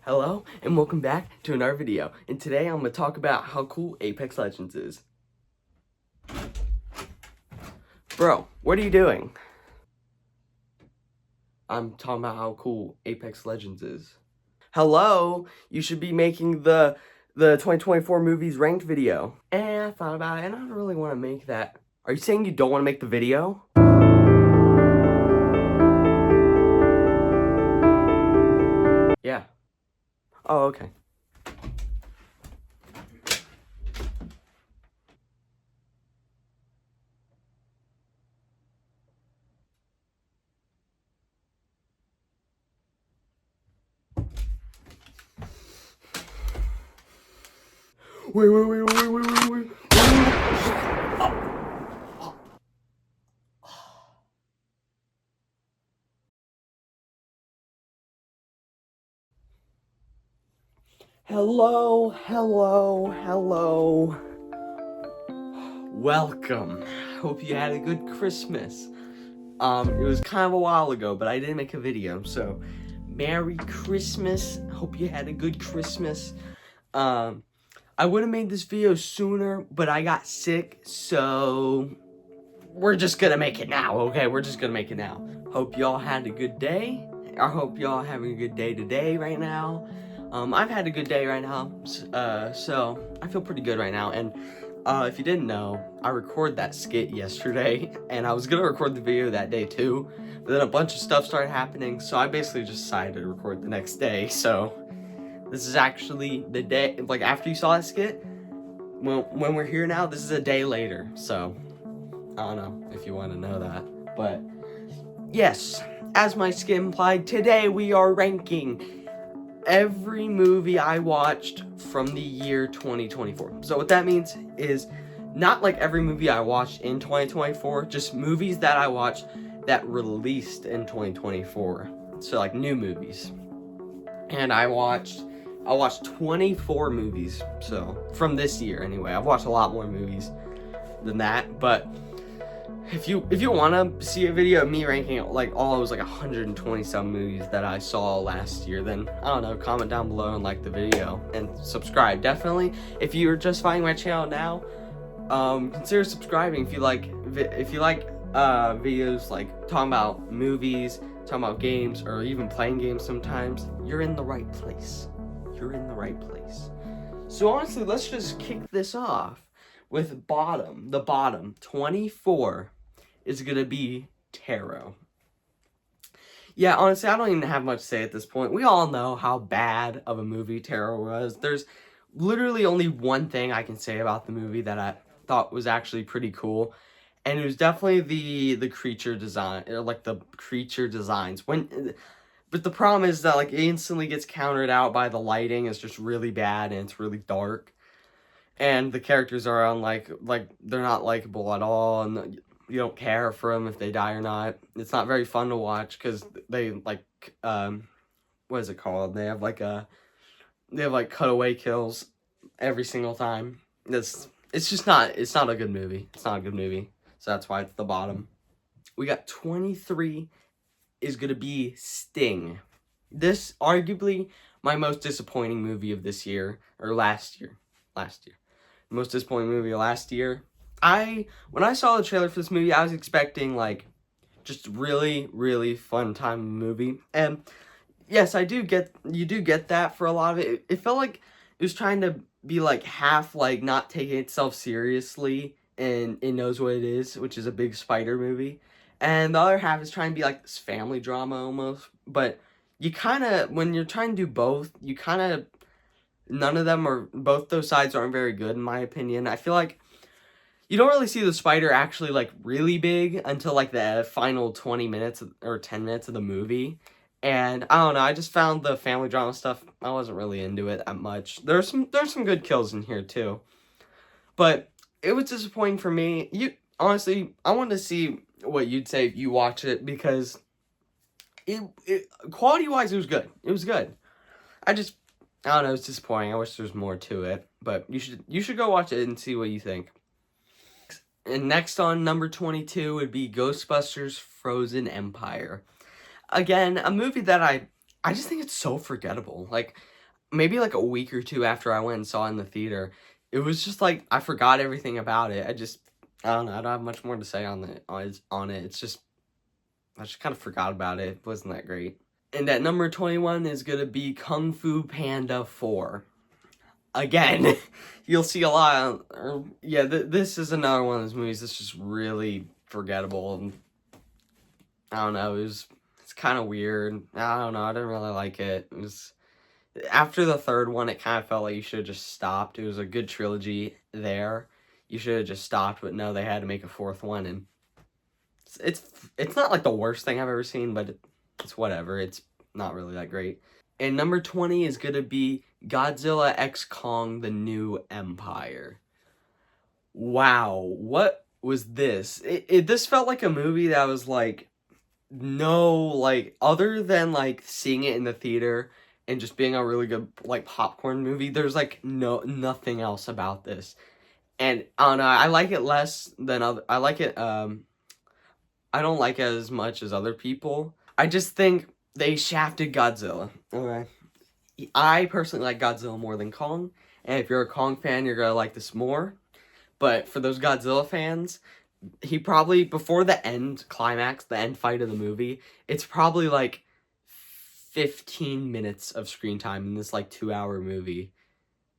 Hello and welcome back to another video, and today I'm going to talk about how cool Apex Legends is. Bro, what are you doing? I'm talking about how cool Apex Legends is. Hello, you should be making the 2024 movies ranked video. And I thought about it and I don't really want to make that. Are you saying you don't want to make the video? Yeah. Oh, okay. Wait. Hello. Welcome. Hope you had a good Christmas. It was kind of a while ago, but I didn't make a video, so Merry Christmas. Hope you had a good Christmas. I would have made this video sooner, but I got sick, so we're just gonna make it now, okay? We're just gonna make it now. Hope y'all had a good day. I hope y'all having a good day today right now. I've had a good day right now, so I feel pretty good right now. And if you didn't know, I recorded that skit yesterday, and I was gonna record the video that day too, but then a bunch of stuff started happening, so I basically just decided to record the next day. So this is actually the day, like after you saw that skit, when we're here now, this is a day later. So I don't know if you want to know that, but yes, as my skit implied, today we are ranking every movie I watched from the year 2024. So what that means is not like every movie I watched in 2024, just movies that I watched that released in 2024. So like new movies. And I watched 24 movies. So from this year anyway. I've watched a lot more movies than that, but if you want to see a video of me ranking like all those like 120 some movies that I saw last year, then I don't know, comment down below and like the video and subscribe. Definitely, if you're just finding my channel now, consider subscribing if you like videos like talking about movies, talking about games, or even playing games sometimes. You're in the right place. So honestly, let's just kick this off with the bottom 24 is gonna be Tarot. Yeah, honestly, I don't even have much to say at this point. We all know how bad of a movie Tarot was. There's literally only one thing I can say about the movie that I thought was actually pretty cool, and it was definitely the creature design, or like the creature designs. But the problem is that like it instantly gets countered out by the lighting. It's just really bad and it's really dark. And the characters are like they're not likable at all, and you don't care for them if they die or not. It's not very fun to watch because they like what is it called? They have like cutaway kills every single time. It's not a good movie. It's not a good movie. So that's why it's the bottom. We got 23 is gonna be Sting. This arguably my most disappointing movie of this year, or last year. Most disappointing movie last year. When I saw the trailer for this movie, I was expecting like just really fun time movie. And yes, you do get that for a lot of it. It felt like it was trying to be like half like not taking itself seriously, and it knows what it is, which is a big spider movie. And the other half is trying to be like this family drama almost. But you kind of, when you're trying to do both, you kind of, both those sides aren't very good in my opinion. I feel like you don't really see the spider actually like really big until like the final 20 minutes or 10 minutes of the movie. And I don't know, I just found the family drama stuff, I wasn't really into it that much. There's some good kills in here too. But it was disappointing for me. Honestly, I wanted to see what you'd say if you watch it, because it quality-wise it was good. It was good. I don't know, it's disappointing. I wish there was more to it, but you should go watch it and see what you think. And next on number 22 would be Ghostbusters Frozen Empire. Again, a movie that I just think it's so forgettable. Like, maybe like a week or two after I went and saw it in the theater. It was just like I forgot everything about it. I don't know. I don't have much more to say on it. It's just I just kind of forgot about it. It wasn't that great. And at number 21 is gonna be Kung Fu Panda 4. Again, you'll see a lot. This is another one of those movies that's just really forgettable. And I don't know. It's kind of weird. I don't know. I didn't really like it. It was after the third one, it kind of felt like you should have just stopped. It was a good trilogy there. You should have just stopped, but no, they had to make a fourth one, and it's not like the worst thing I've ever seen, but it's whatever. It's not really that great. And number 20 is gonna be Godzilla X Kong: The New Empire. Wow, what was this? This felt like a movie that was like other than like seeing it in the theater and just being a really good like popcorn movie, there's like nothing else about this. And I don't know, I like it less than I like it I don't like it as much as other people. I just think they shafted Godzilla. Okay. I personally like Godzilla more than Kong, and if you're a Kong fan, you're gonna like this more. But for those Godzilla fans, he probably, before the end climax, the end fight of the movie, it's probably like 15 minutes of screen time in this like 2-hour movie.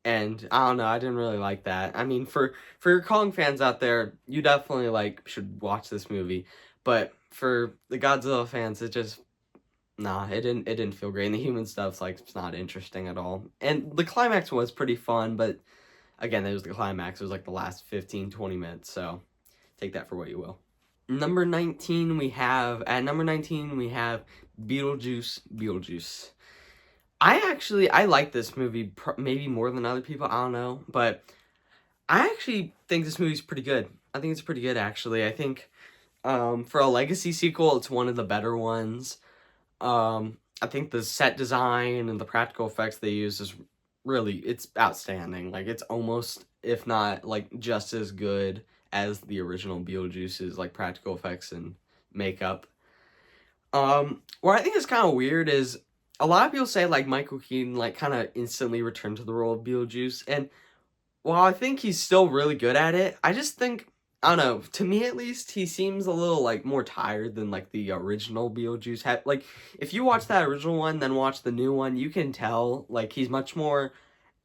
And I don't know, I didn't really like that. I mean, for your Kong fans out there, you definitely like should watch this movie. But for the Godzilla fans, it just it didn't feel great. And the human stuff's like it's not interesting at all. And the climax was pretty fun, but again, it was the climax. It was like the last 15-20 minutes, so take that for what you will. At number 19 we have Beetlejuice. I like this movie maybe more than other people, I don't know, but I actually think this movie's pretty good. I think it's pretty good, actually. I think for a legacy sequel, it's one of the better ones. I think the set design and the practical effects they use is really, it's outstanding. Like, it's almost, if not, like, just as good as the original Beetlejuice's, like, practical effects and makeup. What I think is kind of weird is a lot of people say, like, Michael Keaton, like, kind of instantly returned to the role of Beetlejuice, and while I think he's still really good at it, I just think, I don't know, to me at least, he seems a little, like, more tired than, like, the original Beetlejuice. Like, if you watch that original one, then watch the new one, you can tell, like, he's much more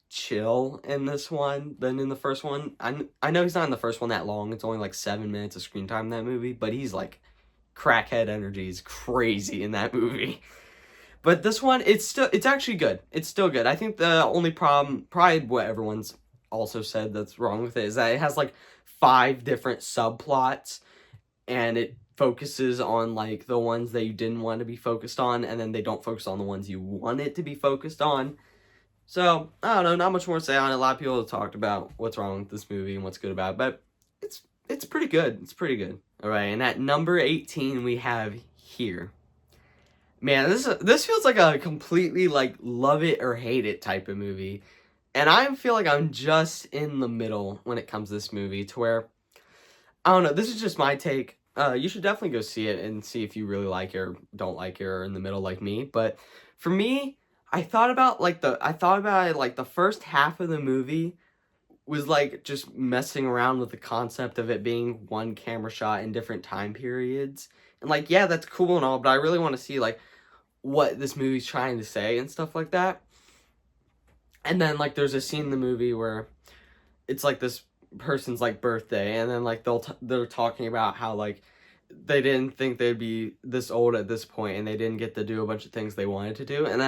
chill in this one than in the first one. I know he's not in the first one that long. It's only, like, 7 minutes of screen time in that movie, but he's, like, crackhead energy is crazy in that movie. But this one, it's actually good. It's still good. I think the only problem, probably what everyone's also said that's wrong with it, is that it has, like, 5 different subplots, and it focuses on, like, the ones that you didn't want to be focused on, and then they don't focus on the ones you want it to be focused on. So, I don't know, not much more to say on it. A lot of people have talked about what's wrong with this movie and what's good about it, but it's pretty good. It's pretty good. Alright, and at number 18, we have Here. Man, this feels like a completely, like, love it or hate it type of movie. And I feel like I'm just in the middle when it comes to this movie, to where, I don't know, this is just my take. You should definitely go see it and see if you really like it or don't like it or in the middle like me. But for me, I thought about it, like, the first half of the movie was, like, just messing around with the concept of it being one camera shot in different time periods. And, like, yeah, that's cool and all, but I really want to see, like, what this movie's trying to say and stuff like that. And then, like, there's a scene in the movie where it's, like, this person's, like, birthday, and then, like, they're talking about how, like, they didn't think they'd be this old at this point, and they didn't get to do a bunch of things they wanted to do. And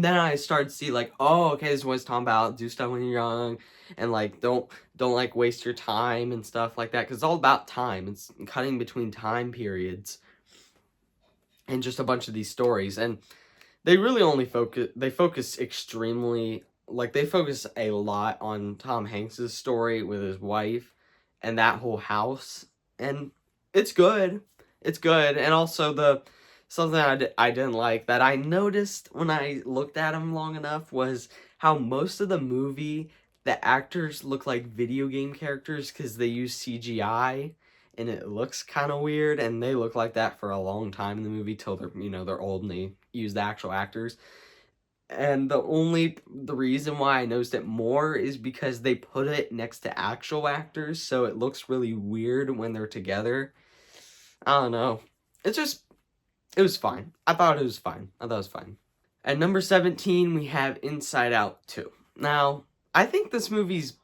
then I started to see, like, oh, okay, this is what it's talking about. Do stuff when you're young, and, like, don't like, waste your time and stuff like that, because it's all about time. It's cutting between time periods and just a bunch of these stories. And they really only focus extremely, like, they focus a lot on Tom Hanks's story with his wife and that whole house, and it's good. It's good. And also something I didn't like that I noticed when I looked at him long enough was how most of the movie, the actors look like video game characters because they use CGI, and it looks kind of weird, and they look like that for a long time in the movie till they're old and they use the actual actors. And the reason why I noticed it more is because they put it next to actual actors, so it looks really weird when they're together. I don't know. It's just, it was fine. I thought it was fine. I thought it was fine. At number 17, we have Inside Out 2. Now, I think this movie's,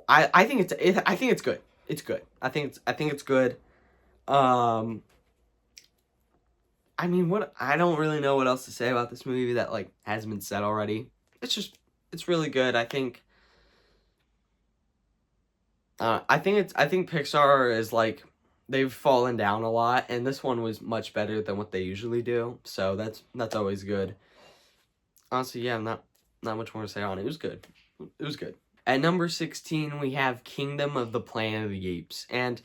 I think I think it's good. It's good. I think it's good. Um, I mean, I don't really know what else to say about this movie that like hasn't been said already. It's really good. I think Pixar is like they've fallen down a lot, and this one was much better than what they usually do. So that's always good. Honestly, yeah, not much more to say on it. It was good. It was good. At number 16, we have Kingdom of the Planet of the Apes, and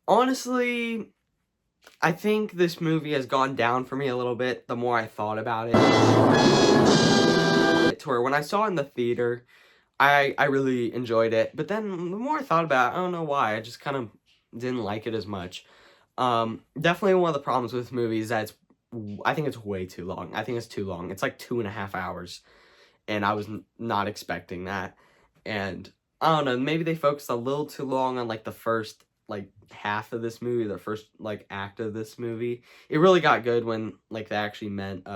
honestly, I think this movie has gone down for me a little bit the more I thought about it. To where when I saw it in the theater, I really enjoyed it. But then the more I thought about it, I don't know why, I just kind of didn't like it as much. Definitely one of the problems with movies that I think it's way too long. I think it's too long. It's like 2.5 hours, and I was not expecting that. And I don't know, maybe they focused a little too long on like the first like half of this movie, the first like act of this movie. It really got good when like they actually meant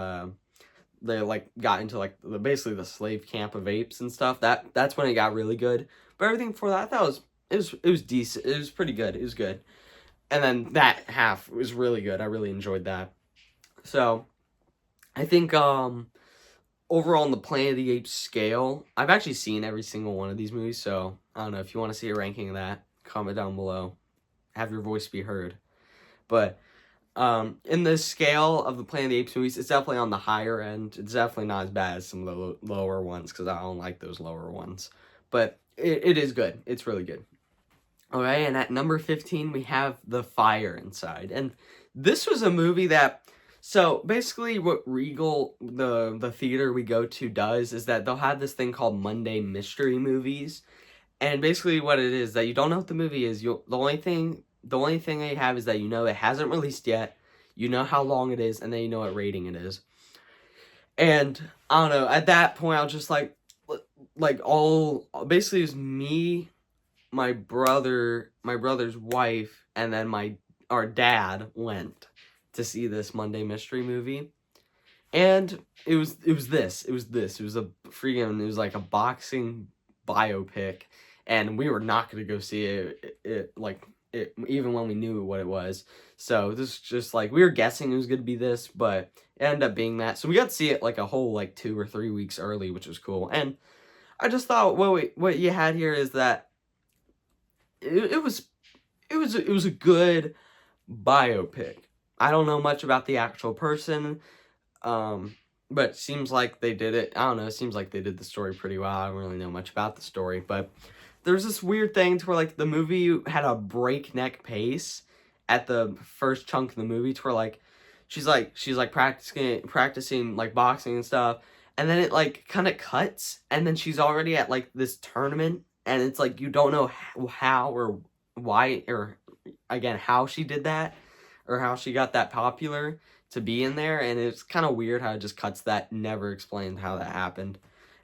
they like got into like basically the slave camp of apes and stuff. That's when it got really good. But everything before that, I thought it was decent. It was pretty good. It was good. And then that half was really good. I really enjoyed that. So I think overall on the Planet of the Apes scale, I've actually seen every single one of these movies. So I don't know if you want to see a ranking of that, comment down below. Have your voice be heard. But in the scale of the Planet of the Apes movies, it's definitely on the higher end. It's definitely not as bad as some of the lower ones, because I don't like those lower ones. But it is good. It's really good. Okay, and at number 15, we have The Fire Inside. And this was a movie that, so basically what Regal, the theater we go to, does is that they'll have this thing called Monday Mystery Movies. And basically what it is, that you don't know what the movie is. The only thing they have is that you know it hasn't released yet, you know how long it is, and then you know what rating it is. And I don't know, at that point I was just like all basically it was me, my brother's wife, and then our dad went to see this Monday Mystery movie. And it was a like a boxing biopic, and we were not going to go see it even when we knew what it was. So this was just like, we were guessing it was going to be this, but it ended up being that. So we got to see it like a whole like 2 or 3 weeks early, which was cool. And I just thought what you had here is that it was a good biopic. I don't know much about the actual person, but it seems like they did it. I don't know. It seems like they did the story pretty well. I don't really know much about the story, but there's this weird thing to where like the movie had a breakneck pace at the first chunk of the movie, to where like she's like practicing like boxing and stuff, and then it like kind of cuts, and then she's already at like this tournament, and it's like you don't know how or why, or again how she did that, or how she got that popular to be in there. And it's kind of weird how it just cuts that, never explained how that happened.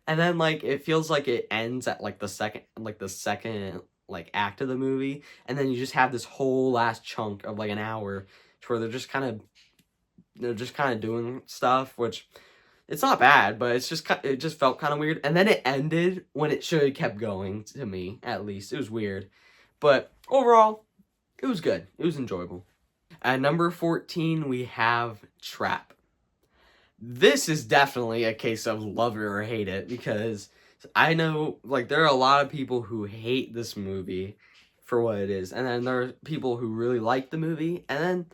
And then like it feels like it ends at like the second like act of the movie, and then you just have this whole last chunk of like an hour to where they're just kind of doing stuff, which it's not bad, but it just felt kind of weird. And then it ended when it should have kept going, to me at least. It was weird, but overall it was good. It was enjoyable. At number 14, we have Trap. This is definitely a case of love it or hate it, because I know like there are a lot of people who hate this movie for what it is, and then there are people who really like the movie, and then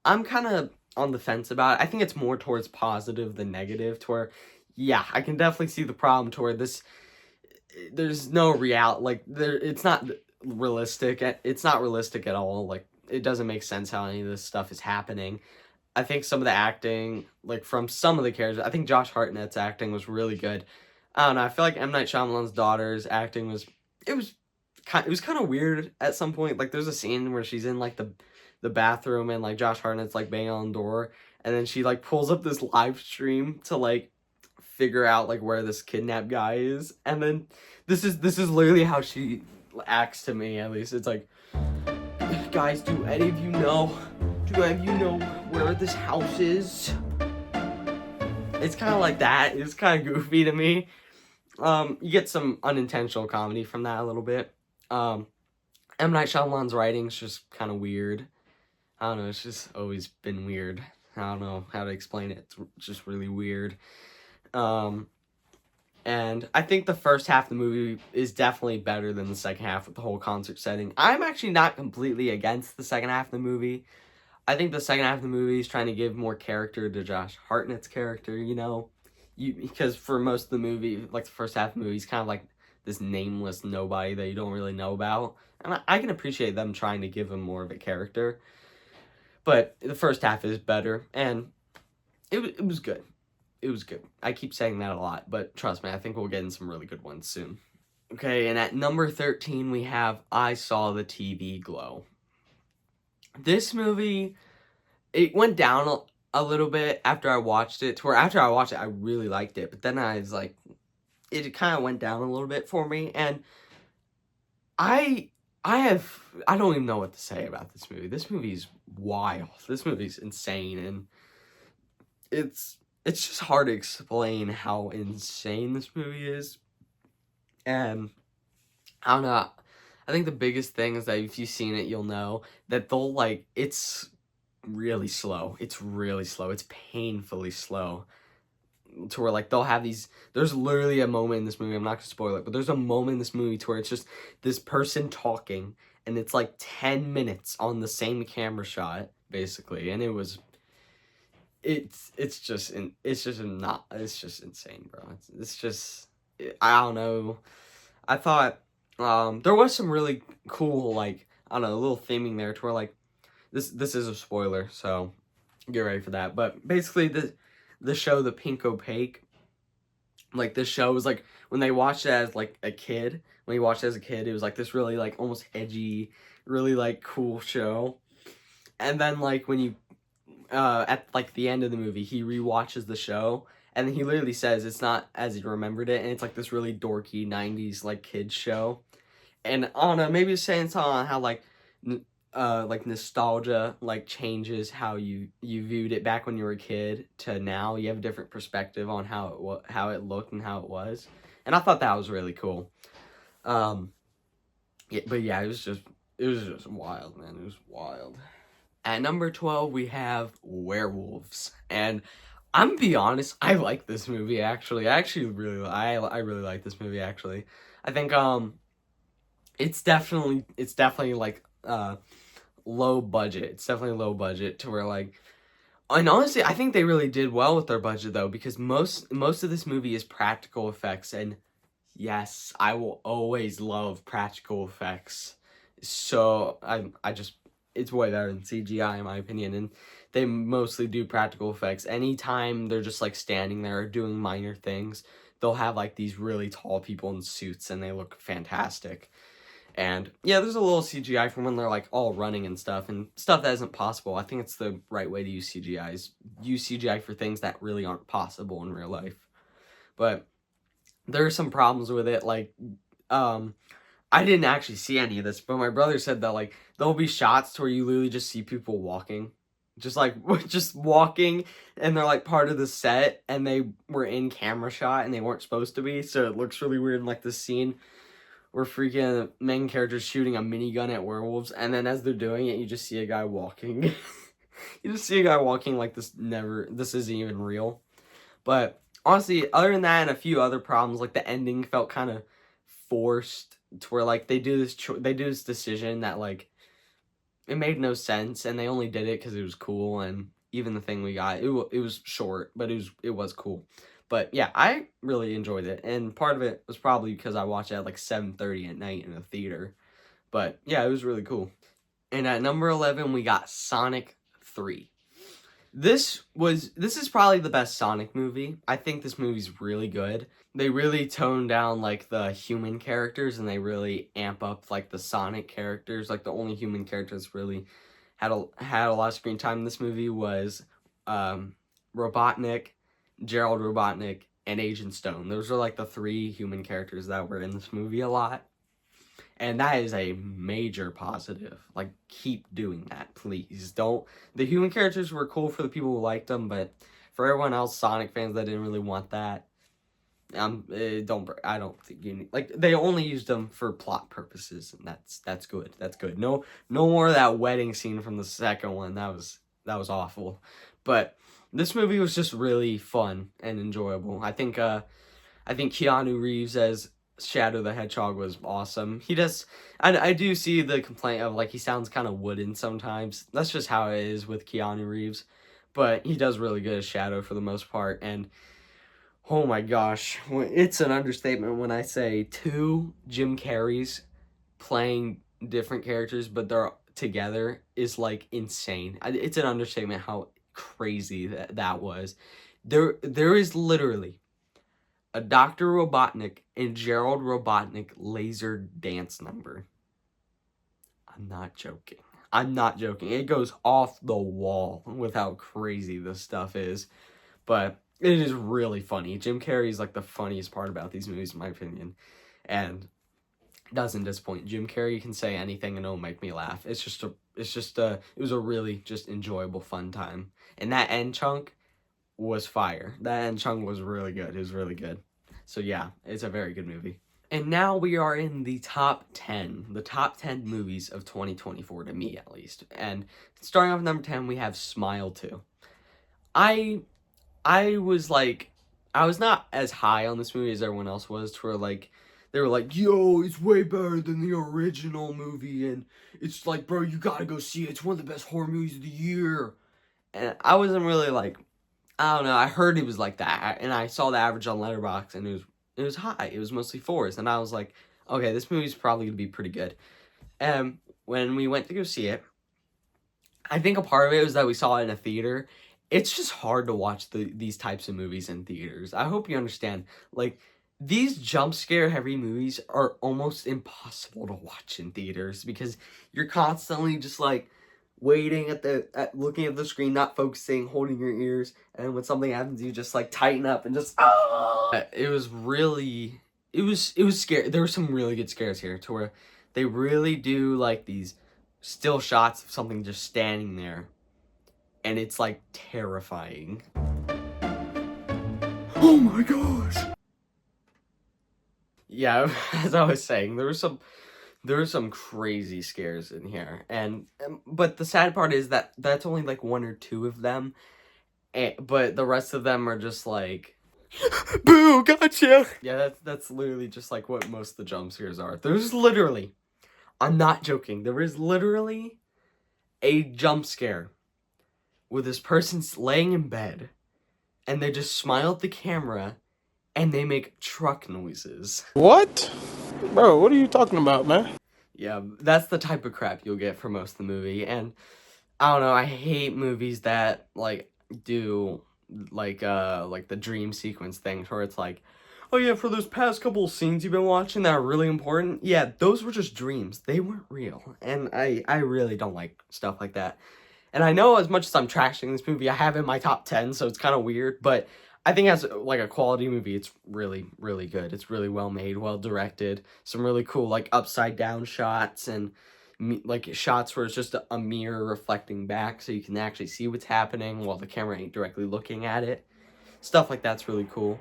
I'm kind of on the fence about it. I think it's more towards positive than negative, to where, yeah, I can definitely see the problem to where there's no it's not realistic. It's not realistic at all. Like, it doesn't make sense how any of this stuff is happening. I think some of the acting, like from some of the characters, I think Josh Hartnett's acting was really good. I don't know. I feel like M. Night Shyamalan's daughter's acting was kind of weird at some point. Like, there's a scene where she's in like the bathroom, and like Josh Hartnett's like banging on the door, and then she like pulls up this live stream to like figure out like where this kidnapped guy is, and then this is literally how she acts to me, at least. It's like, guys, do any of you know where this house is? It's kind of like that. It's kind of goofy to me. You get some unintentional comedy from that a little bit. M. Night Shyamalan's writing's just kind of weird. I don't know, it's just always been weird. I don't know how to explain it. It's just really weird. And I think the first half of the movie is definitely better than the second half with the whole concert setting. I'm actually not completely against the second half of the movie. I think the second half of the movie is trying to give more character to Josh Hartnett's character, you know? Because for most of the movie, like the first half of the movie, he's kind of like this nameless nobody that you don't really know about. And I can appreciate them trying to give him more of a character. But the first half is better, and it was good. It was good. I keep saying that a lot, but trust me, I think we'll get in some really good ones soon. Okay, and at number 13, we have I Saw the TV Glow. This movie, it went down a little bit after I watched it, to where after I watched it, I really liked it, but then I was like, it kind of went down a little bit for me, and I don't even know what to say about this movie. This movie's wild. This movie's insane, and it's just hard to explain how insane this movie is. And I don't know. I think the biggest thing is that if you've seen it, you'll know that they'll like, it's really slow. It's really slow. It's painfully slow. To where like they'll have these, there's literally a moment in this movie, I'm not gonna spoil it, but there's a moment in this movie to where it's just this person talking, and it's like 10 minutes on the same camera shot, basically, and it's just insane, bro. It's just, I don't know. I thought there was some really cool, like, I don't know, a little theming there to where like this is a spoiler, so get ready for that. But basically the show The Pink Opaque, like this show was like, when they watched it as like a kid, when you watched it as a kid, it was like this really like almost edgy, really like cool show. And then like when you at like the end of the movie, he rewatches the show, and he literally says it's not as he remembered it, and it's like this really dorky 90s like kids show. And I don't know, maybe it's saying something on how like nostalgia like changes how you viewed it back when you were a kid to now. You have a different perspective on how it looked and how it was, and I thought that was really cool. Yeah, but yeah, it was just wild, man. It was wild. At number 12, we have Werewolves, and I'm gonna be honest, I like this movie actually. I really like this movie actually. I think it's definitely like low budget. It's definitely low budget to where like, and honestly, I think they really did well with their budget though, because most of this movie is practical effects, and yes, I will always love practical effects. So I just, it's way better than CGI in my opinion, and they mostly do practical effects. Anytime they're just like standing there doing minor things, they'll have like these really tall people in suits, and they look fantastic. And yeah, there's a little CGI from when they're like all running and stuff that isn't possible. I think it's the right way to use CGI, is use CGI for things that really aren't possible in real life. But there are some problems with it, like I didn't actually see any of this, but my brother said that like there'll be shots to where you literally just see people walking, just like just walking, and they're like part of the set, and they were in camera shot and they weren't supposed to be, so it looks really weird in like this scene where freaking main character's shooting a minigun at werewolves, and then as they're doing it, you just see a guy walking. You just see a guy walking like this isn't even real. But honestly, other than that and a few other problems, like the ending felt kind of forced, to where like they do this decision that like it made no sense, and they only did it because it was cool. And even the thing we got, it was short, but it was cool. But yeah, I really enjoyed it, and part of it was probably because I watched it at like 7:30 at night in a theater. But yeah, it was really cool. And at number 11, we got Sonic 3. This is probably the best Sonic movie. I think this movie's really good. They really toned down like the human characters, and they really amp up like the Sonic characters. Like the only human characters really had a lot of screen time in this movie was Robotnik, Gerald Robotnik, and Agent Stone. Those are like the 3 human characters that were in this movie a lot. And that is a major positive. Like, keep doing that, please. Don't... The human characters were cool for the people who liked them, but for everyone else, Sonic fans that didn't really want that, I don't think you need... Like, they only used them for plot purposes, and that's good. That's good. No more of that wedding scene from the second one. That was awful. But this movie was just really fun and enjoyable. I think Keanu Reeves as Shadow the Hedgehog was awesome. I do see the complaint of, like, he sounds kind of wooden sometimes. That's just how it is with Keanu Reeves. But he does really good as Shadow for the most part. And, oh my gosh, it's an understatement when I say 2 Jim Carreys playing different characters, but they're together is, like, insane. It's an understatement how crazy that was. There is literally a Dr. Robotnik and Gerald Robotnik laser dance number. I'm not joking. I'm not joking. It goes off the wall with how crazy this stuff is. But it is really funny. Jim Carrey is like the funniest part about these movies, in my opinion. And doesn't disappoint. Jim Carrey can say anything and it'll make me laugh. It was a really just enjoyable, fun time. And that end chunk was fire. That end chunk was really good. It was really good. So yeah, it's a very good movie. And now we are in the top 10 movies of 2024, to me at least. And starting off number 10, we have Smile 2. I was not as high on this movie as everyone else was, to where, like, they were like, yo, it's way better than the original movie, and it's like, bro, you gotta go see it. It's one of the best horror movies of the year. And I wasn't really like, I don't know, I heard it was like that, and I saw the average on Letterboxd, and it was high. It was mostly 4s, and I was like, okay, this movie's probably gonna be pretty good. And when we went to go see it, I think a part of it was that we saw it in a theater. It's just hard to watch these types of movies in theaters. I hope you understand. Like, these jump scare heavy movies are almost impossible to watch in theaters because you're constantly just like waiting looking at the screen, not focusing, holding your ears, and when something happens, you just like tighten up and just It was scary. There were some really good scares here, to where they really do like these still shots of something just standing there, and it's like terrifying. Oh my gosh. Yeah, as I was saying, there were some crazy scares in here, but the sad part is that that's only like 1 or 2 of them, but the rest of them are just like, boo, gotcha. Yeah, that's literally just like what most of the jump scares are. There's literally, I'm not joking, there is literally a jump scare where this person's laying in bed and they just smile at the camera and they make truck noises. What? Bro, what are you talking about, man? Yeah, that's the type of crap you'll get for most of the movie. And I don't know, I hate movies that like do like the dream sequence thing, where it's like, oh yeah, for those past couple of scenes you've been watching that are really important, yeah, those were just dreams. They weren't real. And I really don't like stuff like that. And I know as much as I'm trashing this movie, I have it in my top 10, so it's kind of weird, but I think as like a quality movie, it's really, really good. It's really well made, well directed. Some really cool like upside down shots and like shots where it's just a mirror reflecting back, so you can actually see what's happening while the camera ain't directly looking at it. Stuff like that's really cool.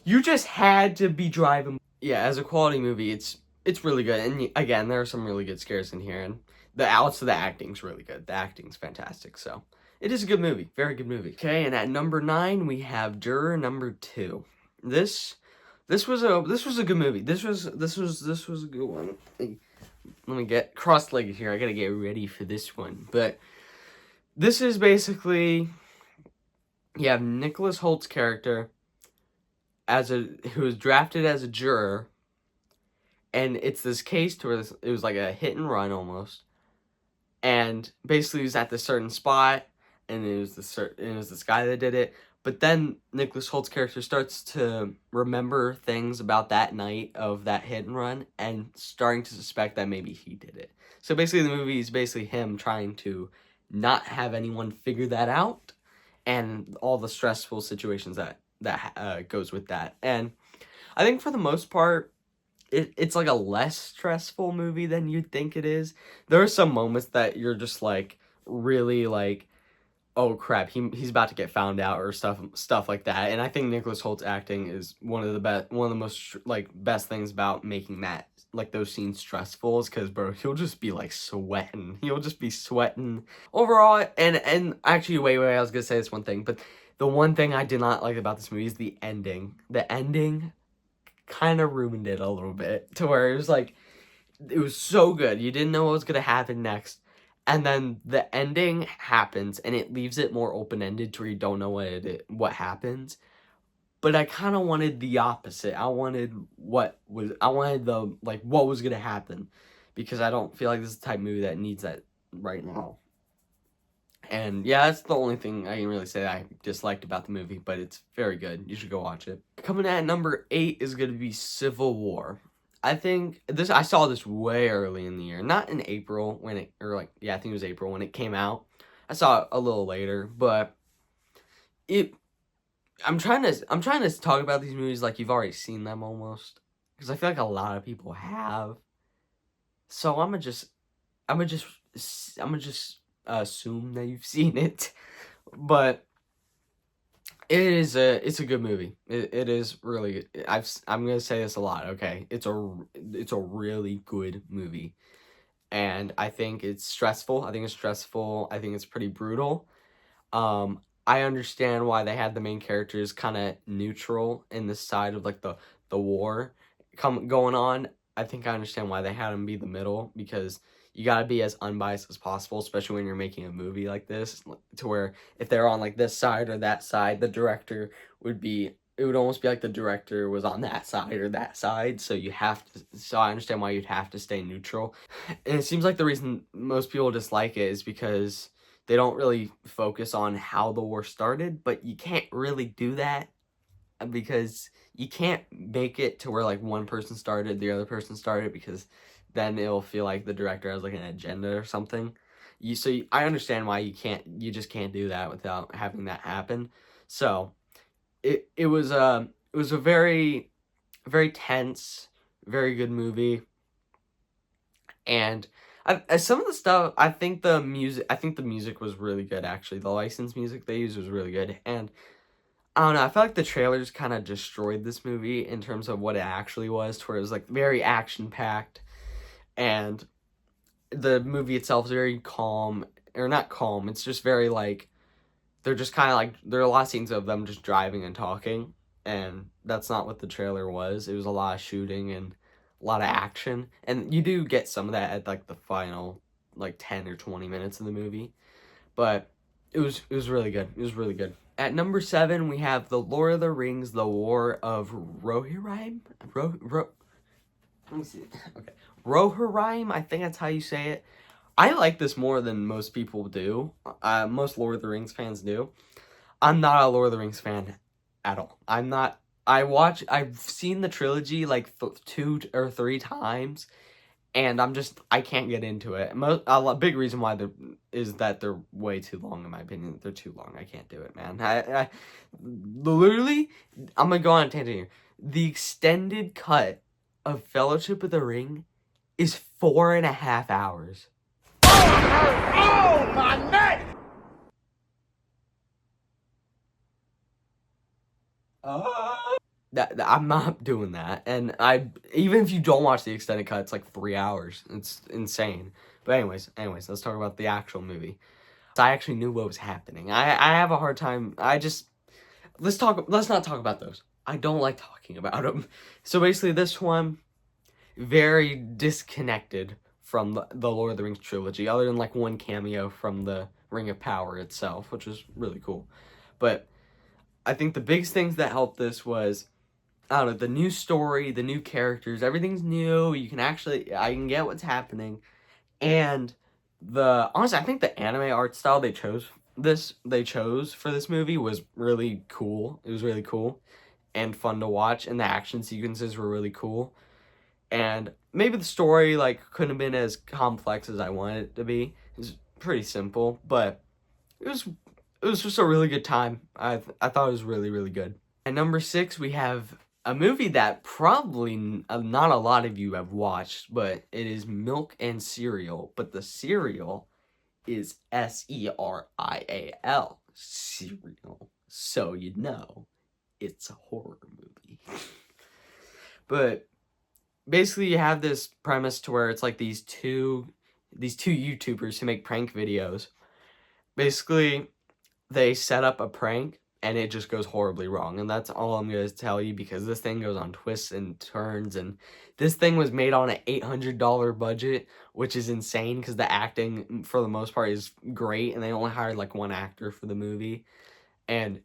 You just had to be driving. Yeah, as a quality movie, it's really good. And again, there are some really good scares in here, and the acting's really good. The acting's fantastic. So it is a good movie, very good movie. Okay, and at number 9 we have Juror number 2. This was a good movie. This was a good one. Let me get cross-legged here. I gotta get ready for this one. But this is basically, you have Nicholas Holt's character who was drafted as a juror, and it's this case to where it was like a hit and run almost, and basically he was at this certain spot, and it was this guy that did it. But then Nicholas Holt's character starts to remember things about that night of that hit and run, and starting to suspect that maybe he did it. So basically the movie is basically him trying to not have anyone figure that out, and all the stressful situations that goes with that. And I think for the most part, it's like a less stressful movie than you'd think it is. There are some moments that you're just like really like, oh crap, he's about to get found out or stuff like that. And I think Nicholas Holt's acting is one of the most like best things about making that like those scenes stressful is because bro, he'll just be like sweating. He'll just be sweating overall. And actually, wait, I was gonna say this one thing, but the one thing I did not like about this movie is the ending. The ending kind of ruined it a little bit to where it was so good. You didn't know what was gonna happen next. And then the ending happens and it leaves it more open-ended to where you don't know what happens. But I kind of wanted the opposite. I wanted what was going to happen, because I don't feel like this is the type of movie that needs that right now. And yeah, that's the only thing I can really say I disliked about the movie, but it's very good. You should go watch it. Coming at number 8 is going to be Civil War. I saw this way early in the year, not in April I think it was April when it came out. I saw it a little later, but I'm trying to talk about these movies like you've already seen them almost, because I feel like a lot of people have. So I'm gonna just assume that you've seen it, but it's a good movie. It is really good. I'm gonna say this a lot. Okay, it's a really good movie, and I think it's stressful. I think it's pretty brutal. I understand why they had the main characters kind of neutral in the side of like the war going on. I think I understand why they had them be the middle, because you got to be as unbiased as possible, especially when you're making a movie like this, to where if they're on like this side or that side, it would almost be like the director was on that side or that side. So I understand why you'd have to stay neutral. And it seems like the reason most people dislike it is because they don't really focus on how the war started, but you can't really do that because you can't make it to where like one person started, the other person started, because then it'll feel like the director has like an agenda or something. I understand why you just can't do that without having that happen. So it was a very, very tense, very good movie. And some of the stuff, I think the music was really good, actually. The licensed music they used was really good. And I don't know, I feel like the trailers kind of destroyed this movie in terms of what it actually was, to where it was like very action-packed. And the movie itself is very calm, or not calm, it's just very like, they're just kind of like, there are a lot of scenes of them just driving and talking. And that's not what the trailer was. It was a lot of shooting and a lot of action, and you do get some of that at like the final like 10 or 20 minutes of the movie, but it was really good. It was really good. At number 7 we have The Lord of the Rings: The War of Rohirrim. Let me see. Okay, Rohirrim, I think that's how you say it. I like this more than most people do. Most Lord of the Rings fans do. I'm not a Lord of the Rings fan at all. I've seen the trilogy like 2 or 3 times, and I can't get into it. A big reason why is that they're way too long, in my opinion. They're too long. I can't do it, man. Literally, I'm gonna go on a tangent here. The extended cut of Fellowship of the Ring is 4.5 hours. Oh, my neck! I'm not doing that. And even if you don't watch the extended cut, it's like 3 hours. It's insane. But anyways, let's talk about the actual movie. So I actually knew what was happening. I have a hard time. Let's not talk about those. I don't like talking about them. So basically this one, very disconnected from the Lord of the Rings trilogy, other than like one cameo from the Ring of Power itself, which was really cool. But I think the biggest things that helped this was, I don't know, the new story, the new characters, everything's new. I can get what's happening. And honestly, I think the anime art style they chose for this movie was really cool. It was really cool and fun to watch, and the action sequences were really cool. And maybe the story like couldn't have been as complex as I wanted it to be. pretty simple, but it was just a really good time. I thought it was really, really good. At number 6, we have a movie that probably not a lot of you have watched, but it is Milk and Cereal. But the cereal is Serial. Cereal. So you know it's a horror movie. But basically you have this premise to where it's like these two YouTubers who make prank videos. Basically, they set up a prank and it just goes horribly wrong. And that's all I'm going to tell you, because this thing goes on twists and turns. And this thing was made on an $800 budget, which is insane because the acting, for the most part, is great. And they only hired like one actor for the movie. And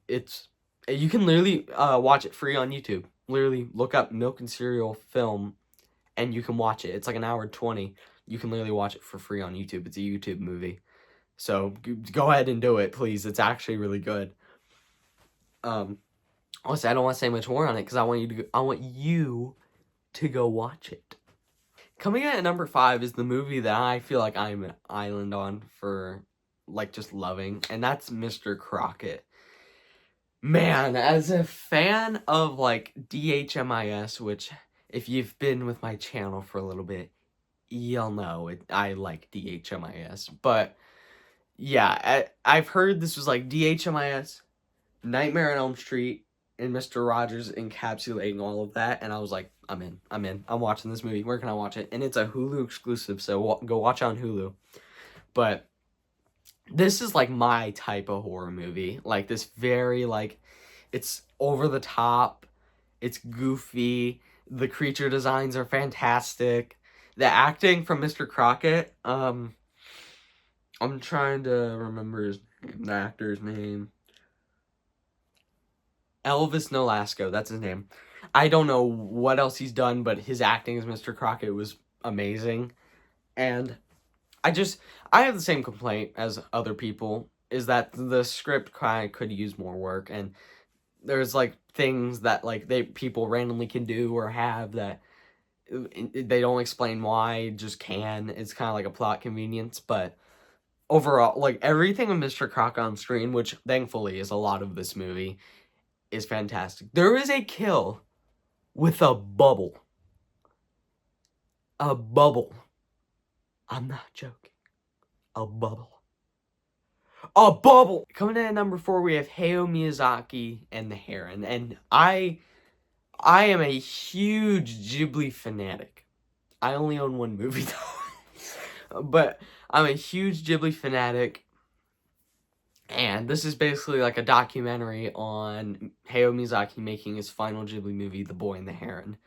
you can literally watch it free on YouTube. Literally look up Milk and Cereal film and you can watch it. It's like an hour 20. You can literally watch it for free on YouTube. It's a YouTube movie. So go ahead and do it, please. It's actually really good. Honestly, I don't want to say much more on it because I want you to go watch it. Coming in at number 5 is the movie that I feel like I'm an island on for, like, just loving, and that's Mr. Crockett. Man, as a fan of, like, DHMIS, which, if you've been with my channel for a little bit, you'll know I like DHMIS. But yeah, I've heard this was like DHMIS, Nightmare on Elm Street, and Mr. Rogers encapsulating all of that, and I was like, I'm in. I'm watching this movie. Where can I watch it? And it's a Hulu exclusive, so go watch it on Hulu. But this is like my type of horror movie. Like this very, like, it's over the top, it's goofy, the creature designs are fantastic. The acting from Mr. Crockett, I'm trying to remember the actor's name. Elvis Nolasco, that's his name. I don't know what else he's done, but his acting as Mr. Crockett was amazing. And I have the same complaint as other people, is that the script kind of could use more work, and there's like things that like people randomly can do or have that they don't explain why, just can. It's kind of like a plot convenience, but overall, like, everything with Mr. Crockett on screen, which thankfully is a lot of this movie, is fantastic. There is a kill with a bubble. A bubble. I'm not joking. A bubble. A bubble! Coming in at number 4, we have Hayao Miyazaki and the Heron. And I am a huge Ghibli fanatic. I only own one movie, though. But I'm a huge Ghibli fanatic. And this is basically like a documentary on Hayao Miyazaki making his final Ghibli movie, The Boy and the Heron.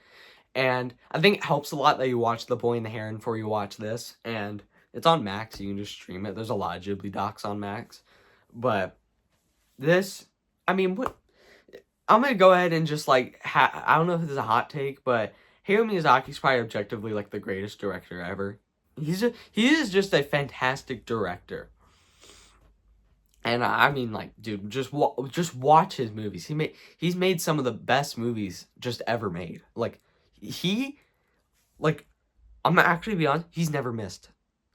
And I think it helps a lot that you watch The Boy and the Heron before you watch this. And it's on Max, you can just stream it. There's a lot of Ghibli docs on Max. But this, I mean, I'm going to go ahead and just, like, I don't know if this is a hot take, but Hayao Miyazaki's probably objectively, like, the greatest director ever. He is just a fantastic director. And I mean, like, dude, just watch his movies. He's made some of the best movies just ever made. Like, I'm gonna actually be honest, he's never missed.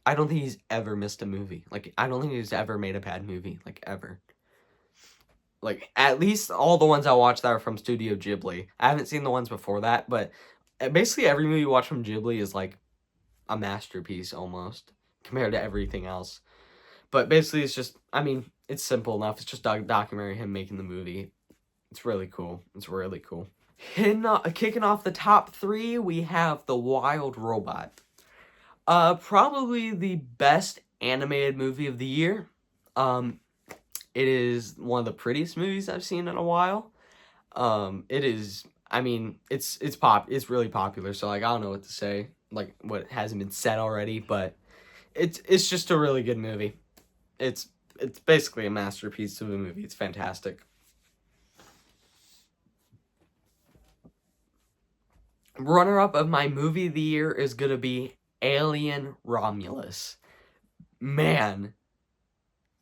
I don't think he's ever missed a movie. Like, I don't think he's ever made a bad movie, like, ever. Like, at least all the ones I watched that are from Studio Ghibli. I haven't seen the ones before that, but basically every movie you watch from Ghibli is, like, a masterpiece, almost, compared to everything else. But basically, it's just, I mean, it's simple enough. It's just a documentary, him making the movie. It's really cool. It's really cool. Kicking off the top 3, we have The Wild Robot. Probably the best animated movie of the year. It is one of the prettiest movies I've seen in a while. It is, I mean, it's really popular, so, like, I don't know what to say, like, what hasn't been said already, but it's just a really good movie. It's basically a masterpiece of a movie. It's fantastic. Runner-up of my movie of the year is gonna be Alien Romulus. Man,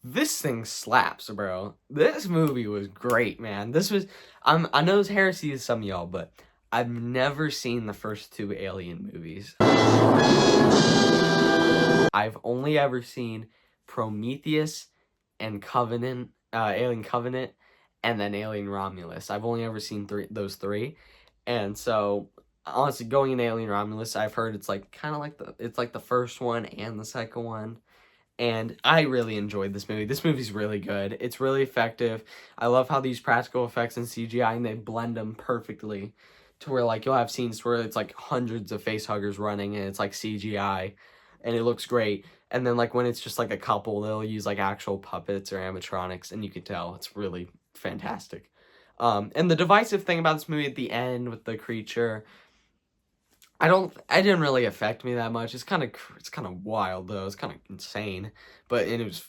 this thing slaps, bro. This movie was great, man. This was, I know it's heresy to some of y'all, but I've never seen the first 2 Alien movies. I've only ever seen Prometheus, and Alien Covenant, and then Alien Romulus. I've only ever seen those three, and so honestly, going into Alien Romulus, I've heard it's like kind of like the first one and the second one. And I really enjoyed this movie. This movie's really good. It's really effective. I love how these practical effects and CGI, and they blend them perfectly to where, like, you'll have scenes where it's, like, hundreds of face huggers running, and it's, like, CGI, and it looks great. And then, like, when it's just, like, a couple, they'll use, like, actual puppets or animatronics, and you can tell it's really fantastic. And the divisive thing about this movie at the end with the creature, it didn't really affect me that much. It's kind of wild though. It's kind of insane. But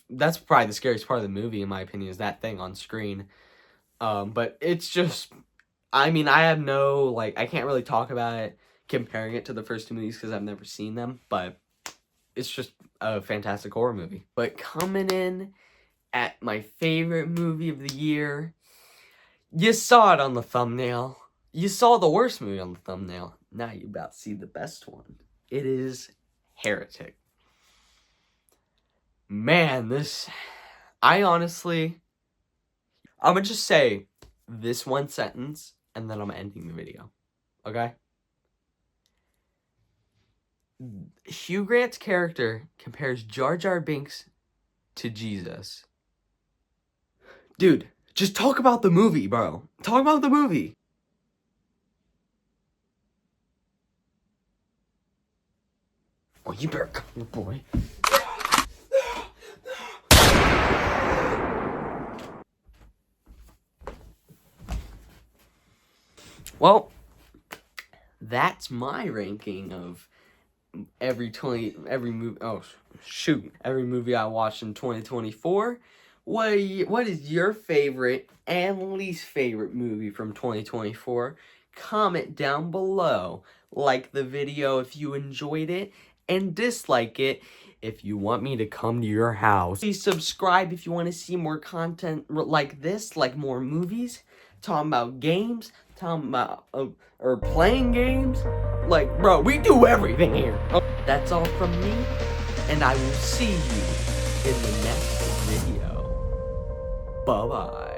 that's probably the scariest part of the movie in my opinion, is that thing on screen. But it's just, I mean, I have no, like, I can't really talk about it comparing it to the first two movies because I've never seen them, but it's just a fantastic horror movie. But coming in at my favorite movie of the year, you saw it on the thumbnail. You saw the worst movie on the thumbnail. Now you about to see the best one. It is Heretic. Man, I'm gonna just say this one sentence, and then I'm ending the video. Okay? Hugh Grant's character compares Jar Jar Binks to Jesus. Dude, just talk about the movie, bro. Talk about the movie. Oh, you better come here, boy. Well, that's my ranking of every movie. Oh, shoot. Every movie I watched in 2024. What is your favorite and least favorite movie from 2024? Comment down below. Like the video if you enjoyed it, and dislike it if you want me to come to your house. Please subscribe if you want to see more content like this, like more movies, talking about games, talking about or playing games. Like, bro, we do everything here. That's all from me, and I will see you in the next video. Bye-bye.